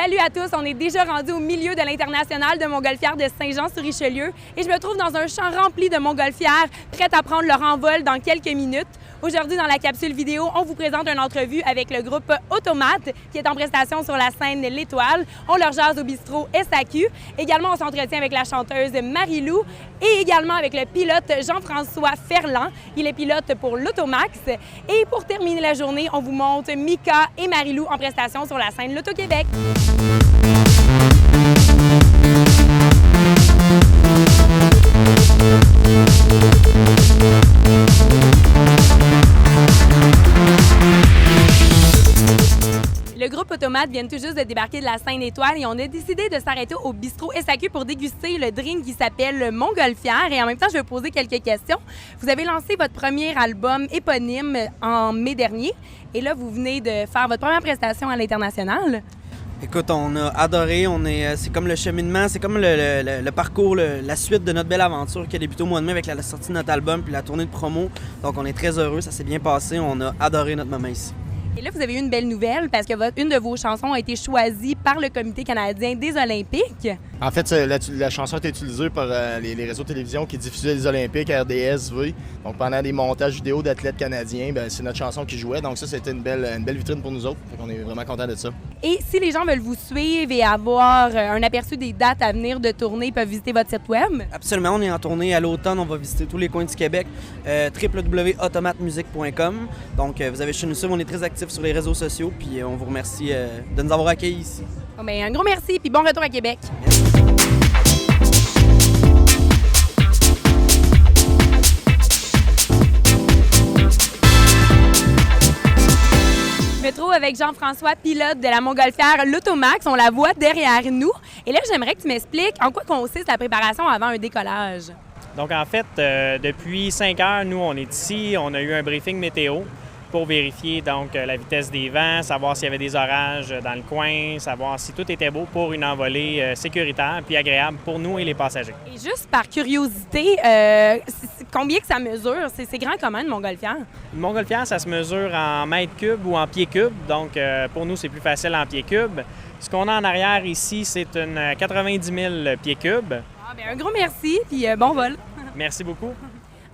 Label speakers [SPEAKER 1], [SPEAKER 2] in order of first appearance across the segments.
[SPEAKER 1] Salut à tous, on est déjà rendu au milieu de l'international de montgolfières de Saint-Jean-sur-Richelieu et je me trouve dans un champ rempli de montgolfières prêtes à prendre leur envol dans quelques minutes. Aujourd'hui, dans la capsule vidéo, on vous présente une entrevue avec le groupe Automate qui est en prestation sur la scène L'Étoile. On leur jase au bistrot SAQ. Également, on s'entretient avec la chanteuse Marie-Lou et également avec le pilote Jean-François Ferland. Il est pilote pour l'Automax. Et pour terminer la journée, on vous montre Mika et Marie-Lou en prestation sur la scène L'Auto-Québec. Le groupe Automate vient tout juste de débarquer de la scène Étoile et on a décidé de s'arrêter au bistrot SAQ pour déguster le drink qui s'appelle Montgolfière. Et en même temps, je vais poser quelques questions. Vous avez lancé votre premier album éponyme en mai dernier et là, vous venez de faire votre première prestation à l'international.
[SPEAKER 2] Écoute, on a adoré, c'est comme le cheminement, c'est comme le parcours, la suite de notre belle aventure qui a débuté au mois de mai avec la sortie de notre album puis la tournée de promo. Donc on est très heureux, ça s'est bien passé, on a adoré notre moment ici.
[SPEAKER 1] Et là, vous avez eu une belle nouvelle parce que une de vos chansons a été choisie par le Comité canadien des Olympiques.
[SPEAKER 3] En fait, la chanson a été utilisée par les réseaux de télévision qui diffusaient les Olympiques, RDS-V. Donc pendant des montages vidéo d'athlètes canadiens, c'est notre chanson qui jouait. Donc ça, c'était une belle vitrine pour nous autres. On est vraiment contents de ça.
[SPEAKER 1] Et si les gens veulent vous suivre et avoir un aperçu des dates à venir de tournée, ils peuvent visiter votre site web?
[SPEAKER 2] Absolument, on est en tournée à l'automne. On va visiter tous les coins du Québec, www.automatemusique.com. Donc vous avez chez nous ça, on est très actifs sur les réseaux sociaux, puis on vous remercie de nous avoir accueillis ici.
[SPEAKER 1] Oh, bien, un gros merci, puis bon retour à Québec.
[SPEAKER 2] Merci.
[SPEAKER 1] Je me trouve avec Jean-François, pilote de la montgolfière L'Automax. On la voit derrière nous. Et là, j'aimerais que tu m'expliques en quoi consiste la préparation avant un décollage.
[SPEAKER 4] Donc, en fait, depuis 5 heures, nous, on est ici. On a eu un briefing météo pour vérifier donc la vitesse des vents, savoir s'il y avait des orages dans le coin, savoir si tout était beau pour une envolée sécuritaire puis agréable pour nous et les passagers.
[SPEAKER 1] Et juste par curiosité, combien que ça mesure? C'est grand comment une montgolfière?
[SPEAKER 4] Une montgolfière, ça se mesure en mètres cubes ou en pieds cubes. Donc, pour nous, c'est plus facile en pieds cubes. Ce qu'on a en arrière ici, c'est une 90 000 pieds cubes.
[SPEAKER 1] Ah, bien, un gros merci, puis bon vol.
[SPEAKER 4] Merci beaucoup.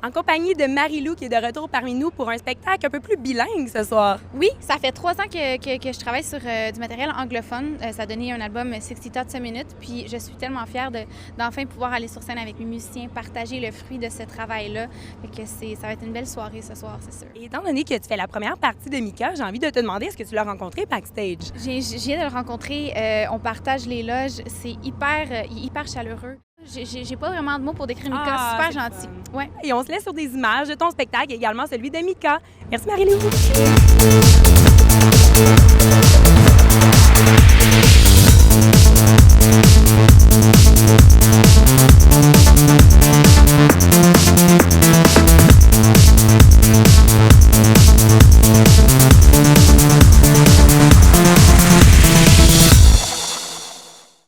[SPEAKER 1] En compagnie de Marie-Lou qui est de retour parmi nous pour un spectacle un peu plus bilingue ce soir.
[SPEAKER 5] Oui, ça fait 3 ans que je travaille sur du matériel anglophone. Ça a donné un album 60 Thoughts a Minute, puis je suis tellement fière d'enfin pouvoir aller sur scène avec mes musiciens, partager le fruit de ce travail-là. Fait que ça va être une belle soirée ce soir, c'est sûr.
[SPEAKER 1] Et étant donné que tu fais la première partie de Mika, j'ai envie de te demander, est-ce que tu l'as rencontré backstage?
[SPEAKER 5] Je viens de le rencontrer, on partage les loges, c'est hyper chaleureux. J'ai pas vraiment de mots pour décrire Mika, super gentil. Ouais.
[SPEAKER 1] Et on se laisse sur des images de ton spectacle, également celui de Mika. Merci Marie-Lou.